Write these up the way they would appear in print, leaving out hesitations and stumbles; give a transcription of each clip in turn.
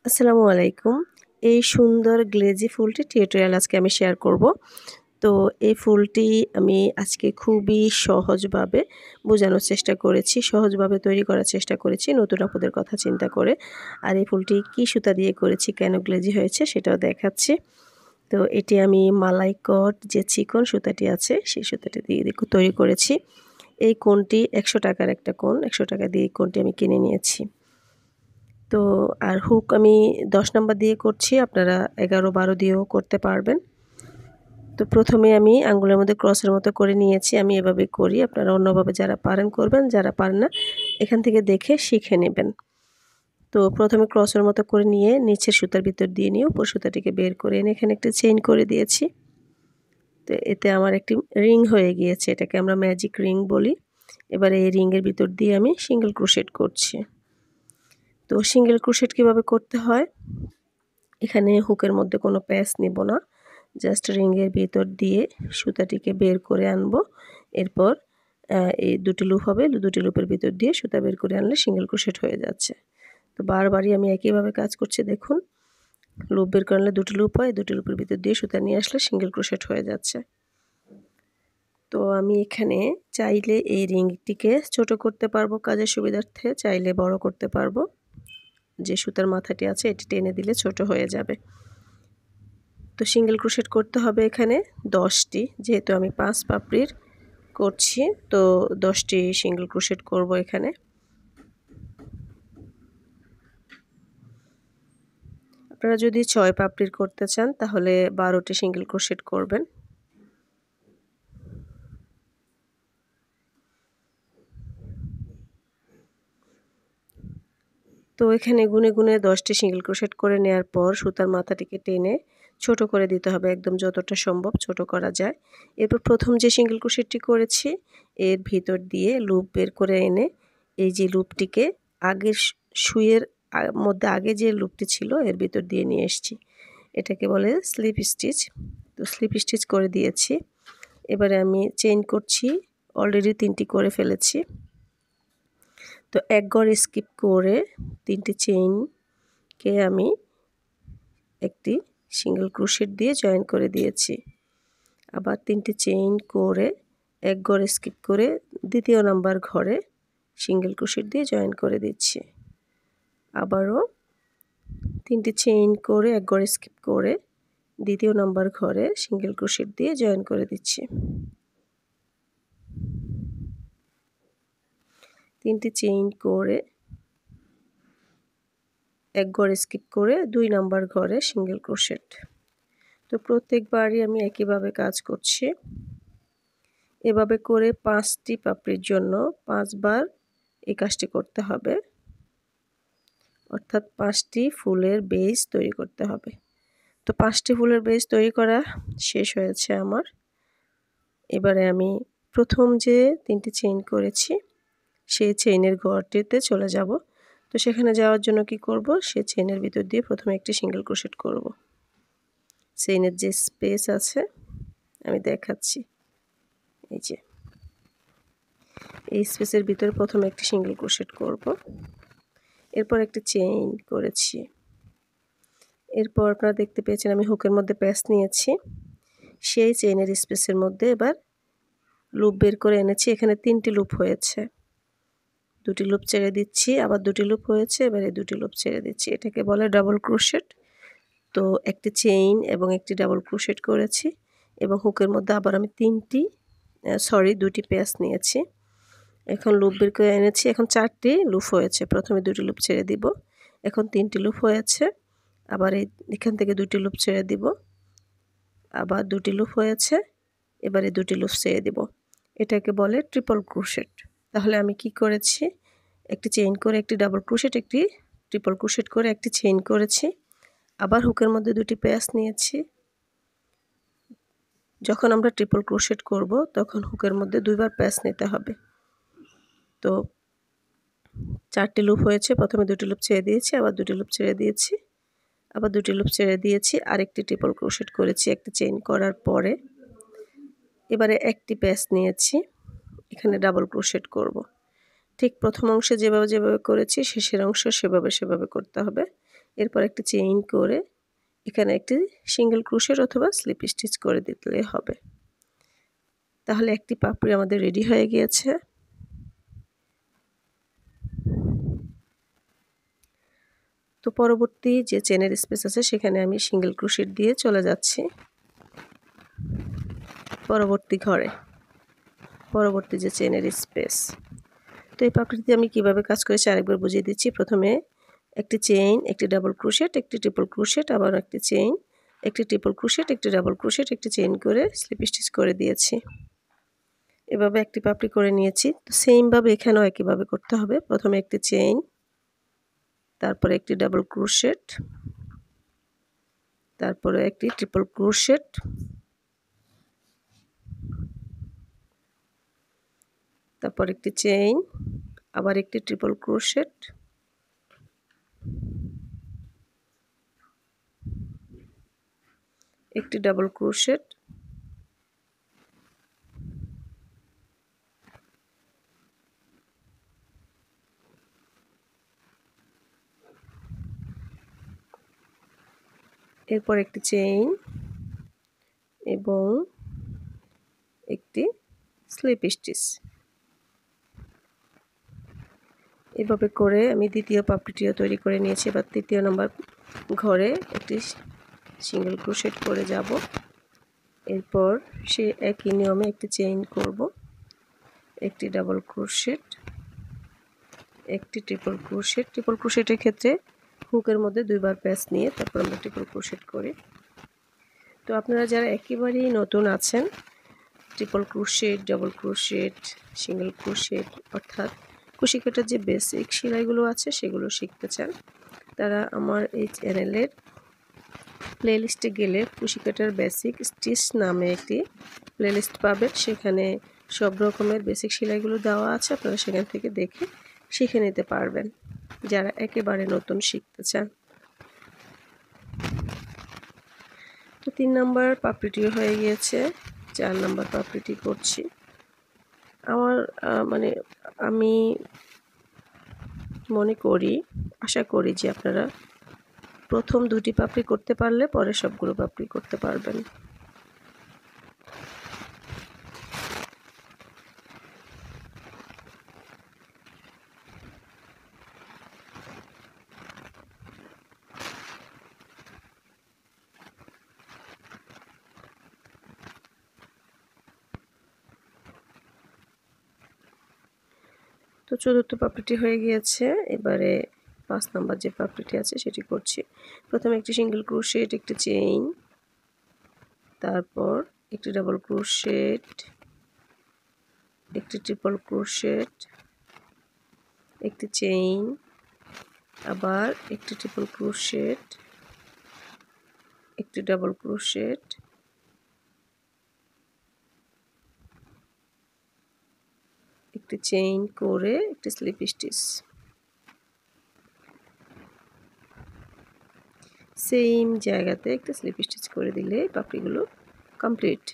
আসসালামু আলাইকুম। এই সুন্দর গ্লেজি ফুলটি টিউটোরিয়াল আজকে আমি শেয়ার করব। তো এই ফুলটি আমি আজকে খুবই সহজভাবে বোঝানোর চেষ্টা করেছি। সহজভাবে তৈরি করার চেষ্টা করেছি নতুন আপুদের কথা চিন্তা করে। আর এই ফুলটি কি সুতা দিয়ে করেছি, কেন গ্লেজি হয়েছে সেটাও দেখাচ্ছি। তো এটি আমি মালাই কট যে চিকন সুতাটি আছে সেই সুতাটি দিয়ে তৈরি করেছি। এই কোণটি ৳১০০ একটা কোণ। ৳১০০ দিয়ে এই কোণটি আমি কিনে নিয়েছি। তো আর হুক আমি ১০ নাম্বার দিয়ে করছি। আপনারা ১১-১২ দিয়েও করতে পারবেন। তো ১ম এ আমি আঙ্গুলের মধ্যে ক্রসের মতো করে নিয়েছি। আমি এভাবে করি। আপনারা অন্যভাবে যারা পারেন করবেন, যারা পারেন না এখান থেকে দেখে শিখে নেবেন। তো ১ম এ ক্রসের মতো করে নিয়ে নিচের সুতার ভিতর দিয়ে নিয়ে উপর সুতাটিকে বের করে এনে এখানে একটা চেইন করে দিয়েছি। তো এতে আমার একটি রিং হয়ে গিয়েছে। এটাকে আমরা ম্যাজিক রিং বলি। এবারে এই রিংয়ের ভিতর দিয়ে আমি সিঙ্গেল ক্রোশেট করছি। তো সিঙ্গেল ক্রোশেট কিভাবে করতে হয়? এখানে হুকের মধ্যে কোনো প্যাচ নিব না। জাস্ট রিংয়ের ভিতর দিয়ে সুতাটিকে বের করে আনবো। এরপর এই ২টি লুপ হবে। ২টি লুপের ভিতর দিয়ে সুতা বের করে আনলে সিঙ্গেল ক্রোশেট হয়ে যাচ্ছে। তো বারবারই আমি একইভাবে কাজ করছি দেখুন। লুপ বের করে আনলে ২টি লুপ হয়। ২টি লুপের ভিতর দিয়ে সুতা নিয়ে আসলে সিঙ্গেল ক্রোশেট হয়ে যাচ্ছে। তো আমি এখানে চাইলে এই রিংটিকে ছোট করতে পারবো কাজের সুবিধার্থে, চাইলে বড় করতে পারবো। যে সুতার মাথাটি আছে এটি টেনে দিলে ছোট হয়ে যাবে। তো সিঙ্গেল ক্রোশেট করতে হবে এখানে ১০টি, যেহেতু আমি ৫ পাপড়ির করছি তো ১০টি সিঙ্গেল ক্রোশেট করব এখানে। আপনারা যদি ৬ পাপড়ির করতে চান তাহলে ১২টি সিঙ্গেল ক্রোশেট করবেন। তো এখানে গুনে, গুনে ১০টি সিঙ্গেল ক্রোশেট করে নেয়ার পর সুতার মাথাটিকে টেনে ছোট করে দিতে হবে, একদম যতটা সম্ভব ছোট করা যায়। এরপর ১ম যে সিঙ্গেল ক্রোশেটটি করেছি এর ভিতর দিয়ে লুপ বের করে এনে এই যে লুপটিকে আগের সুইয়ের মধ্যে আগে যে লুপটি ছিল এর ভিতর দিয়ে নিয়ে এসেছি। এটাকে বলে স্লিপ স্টিচ। তো স্লিপ স্টিচ করে দিয়েছি। এবারে আমি চেইন করছি। অলরেডি ৩টি করে ফেলেছি। তো এক ঘর স্কিপ করে ৩টি চেইনকে আমি একটি সিঙ্গেল ক্রোশেট দিয়ে জয়েন করে দিয়েছি। আবার ৩টি চেইন করে এক ঘর স্কিপ করে ২য় নাম্বার ঘরে সিঙ্গেল ক্রোশেট দিয়ে জয়েন করে দিচ্ছি। আবারও ৩টি চেইন করে এক ঘর স্কিপ করে ২য় নাম্বার ঘরে সিঙ্গেল ক্রোশেট দিয়ে জয়েন করে দিচ্ছি। ৩টি চেইন করে এক ঘর স্কিপ করে ২ নাম্বার ঘরে সিঙ্গেল ক্রোশেট। তো প্রত্যেকবারই আমি একইভাবে কাজ করছি। এভাবে করে ৫টি পাপড়ির জন্য ৫ বার এই কাজটি করতে হবে। অর্থাৎ ৫টি ফুলের বেস তৈরি করতে হবে। তো ৫টি ফুলের বেস তৈরি করা শেষ হয়েছে আমার। এবারে আমি ১ম যে ৩টি চেইন করেছি সেই চেইনের ঘরটিতে চলে যাব। তো সেখানে যাওয়ার জন্য কি করব? সেই চেইনের ভিতর দিয়ে ১ম এ একটি সিঙ্গেল ক্রোশেট করব। চেইনের যে স্পেস আছে আমি দেখাচ্ছি। এই যে এই স্পেসের ভিতরে ১ম একটি সিঙ্গেল ক্রোশেট করব। এরপর একটি চেইন করেছি। এরপর আপনারা দেখতে পেয়েছেন আমি হুকের মধ্যে প্যাচ নিয়েছি। সেই চেইনের স্পেসের মধ্যে এবার লুপ বের করে এনেছি। এখানে ৩টি লুপ হয়েছে। ২টি লুপ ছেড়ে দিচ্ছি, আবার ২টি লুপ হয়েছে, এবার এই ২টি লুপ ছেড়ে দিচ্ছি। এটাকে বলে ডাবল ক্রোশেট। তো একটি চেইন এবং একটি ডাবল ক্রোশেট করেছি এবং হুকের মধ্যে আবার আমি ২টি প্যাচ নিয়েছি। এখন লুপ বের করে এনেছি। এখন ৪টি লুপ হয়েছে। ১ম এ ২টি লুপ ছেড়ে দিব। এখন ৩টি লুপ হয়েছে। আবার এখান থেকে ২টি লুপ ছেড়ে দিব। আবার ২টি লুপ হয়েছে। এবারে ২টি লুপ ছেড়ে দিব। এটাকে বলে ট্রিপল ক্রোশেট। তাহলে আমি কি করেছি? একটি চেইন করে একটি ডাবল ক্রোশেট, একটি ট্রিপল ক্রোশেট করে একটি চেইন করেছি। আবার হুকের মধ্যে ২টি প্যাচ নিয়েছি। যখন আমরা ট্রিপল ক্রোশেট করব তখন হুকের মধ্যে ২ বার প্যাচ নিতে হবে। তো ৪টি লুপ হয়েছে। ১ম এ ২টি লুপ ছেড়ে দিয়েছি, আবার ২টি লুপ ছেড়ে দিয়েছি, আবার ২টি লুপ ছেড়ে দিয়েছি, আরেকটি ট্রিপল ক্রোশেট করেছি একটি চেইন করার পরে। এবারে একটি প্যাচ নিয়েছি। এখানে ডাবল ক্রোশেট করব। ঠিক ১ম অংশে যেভাবে করেছি শেষের অংশ সেভাবে করতে হবে। এরপর একটি চেইন করে এখানে একটি সিঙ্গেল ক্রোশেট অথবা স্লিপ স্টিচ করে দিলে হবে। তাহলে একটি পাপড়ি আমাদের রেডি হয়ে গিয়েছে। তো পরবর্তী যে চেনের স্পেস আছে সেখানে আমি সিঙ্গেল ক্রোশেট দিয়ে চলে যাচ্ছি পরবর্তী ঘরে, পরবর্তী যে চেনের স্পেস। তো এই পাপড়িতে আমি কিভাবে কাজ করেছি আরেকবার বুঝিয়ে দিচ্ছি। প্রথমে একটি চেইন, একটি ডাবল ক্রোশেট, একটি ট্রিপল ক্রোশেট, আবার একটি চেইন, একটি ট্রিপল ক্রোশেট, একটি ডাবল ক্রোশেট, একটি চেইন করে স্লিপ স্টিচ করে দিয়েছি। এভাবে একটি পাপড়ি করে নিয়েছি। তো সেমভাবে এখানেও একইভাবে করতে হবে। প্রথমে একটি চেইন, তারপরে একটি ডাবল ক্রোশেট, তারপরে একটি ট্রিপল ক্রোশেট, তারপর একটি চেইন, আবার একটি ট্রিপল ক্রোশেট, একটি ডাবল ক্রোশেট, এরপর একটি চেইন এবং একটি স্লিপ স্টিচ। এভাবে করে আমি দ্বিতীয় পাপড়িটিও তৈরি করে নিয়েছি। এবার তৃতীয় নম্বর ঘরে একটি সিঙ্গেল ক্রোশেট করে যাব। এরপর সে একই নিয়মে একটি চেইন করব, একটি ডাবল ক্রোশেট, একটি ট্রিপল ক্রোশেট। ট্রিপল ক্রোশেটের ক্ষেত্রে হুকের মধ্যে দুইবার প্যাচ নিয়ে তারপর আমরা ট্রিপল ক্রোশেট করি। তো আপনারা যারা একেবারেই নতুন আছেন, triple crochet, double crochet, single crochet অর্থাৎ কুশি কাটার যে বেসিক সেলাইগুলো আছে সেগুলো শিখতে চান, তারা আমার এই চ্যানেলের প্লেলিস্টে গেলে কুশি কাটার বেসিক স্টিচ নামে একটি প্লেলিস্ট পাবেন। সেখানে সব রকমের বেসিক সেলাইগুলো দেওয়া আছে, আপনারা সেখান থেকে দেখে শিখে নিতে পারবেন যারা একেবারে নতুন শিখতে চান। তো 3 নম্বর পাপড়িটিও হয়ে গিয়েছে, 4 নম্বর পাপড়িটি করছি। আমার আমি মনে করি, আশা করি যে আপনারা প্রথম 2টি পাপড়ি করতে পারলে পরে সবগুলো পাপড়ি করতে পারবেন। তো 4র্থ পাপড়িটি হয়ে গিয়েছে। এবারে 5 নম্বর যে পাপড়িটি আছে সেটি করছি। প্রথমে একটি সিঙ্গেল ক্রোশেট, একটি চেইন, তারপর একটি ডাবল ক্রোশেট, একটি ট্রিপল ক্রোশেট, একটি চেইন, আবার একটি ট্রিপল ক্রোশেট, একটি ডাবল ক্রোশেট, একটি চেইন করে একটি স্লিপ স্টিচ। সেম জায়গাতে একটা স্লিপ স্টিচ করে দিলে পাপড়িগুলো কমপ্লিট।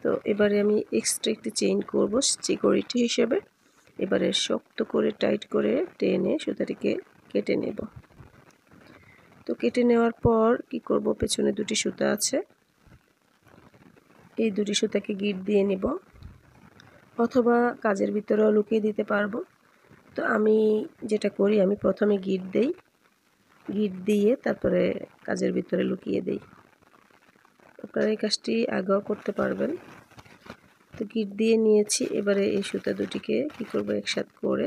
তো এবারে আমি এক্সট্রা একটি চেইন করব সিকিউরিটি হিসেবে। এবারে শক্ত করে টাইট করে টেনে সুতাটিকে কেটে নেব। তো কেটে নেওয়ার পর কি করব, পেছনে 2টি সুতা আছে, এই 2টি সুতাকে গিট দিয়ে নেব অথবা কাজের ভিতরেও লুকিয়ে দিতে পারবো। তো আমি যেটা করি, আমি প্রথমে গিট দেই, গিট দিয়ে তারপরে কাজের ভিতরে লুকিয়ে দেই। আপনারা এই কাজটি আগেও করতে পারবেন। তো গিট দিয়ে নিয়েছি। এবারে এই সুতা দুটিকে কি করব, একসাথে করে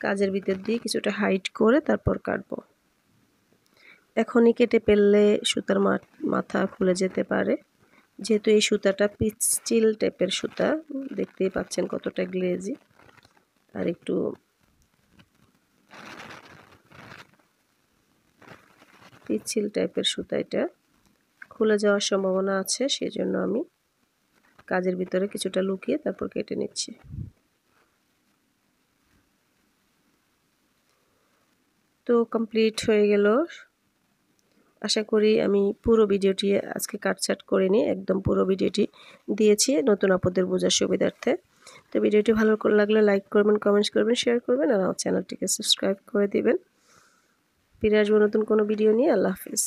কাজের ভিতর দিয়ে কিছুটা হাইট করে তারপর কাটবো। এখনই কেটে ফেললে সুতার মাথা খুলে যেতে পারে, যেহেতু এই সুতাটা পিচ্ছিল টাইপের সুতা, দেখতেই পাচ্ছেন কতটা গ্লেজি আর একটু পিচ্ছিল টাইপের সুতা, এটা খুলে যাওয়ার সম্ভাবনা আছে, সেজন্য আমি কাজের ভিতরে কিছুটা লুকিয়ে তারপর কেটে নিচ্ছি। তো কমপ্লিট হয়ে গেল। আশা করি আমি পুরো ভিডিওটি আজকে কাটছাট করিনি, একদম পুরো ভিডিওটি দিয়েছি নতুন আপুদের বোঝার সুবিধার্থে। তো ভিডিওটি ভালো লাগলে লাইক করবেন, কমেন্টস করবেন, শেয়ার করবেন আর আমার চ্যানেলটিকে সাবস্ক্রাইব করে দিবেন। ফিরে আসবো নতুন কোনো ভিডিও নিয়ে। আল্লাহ হাফিজ।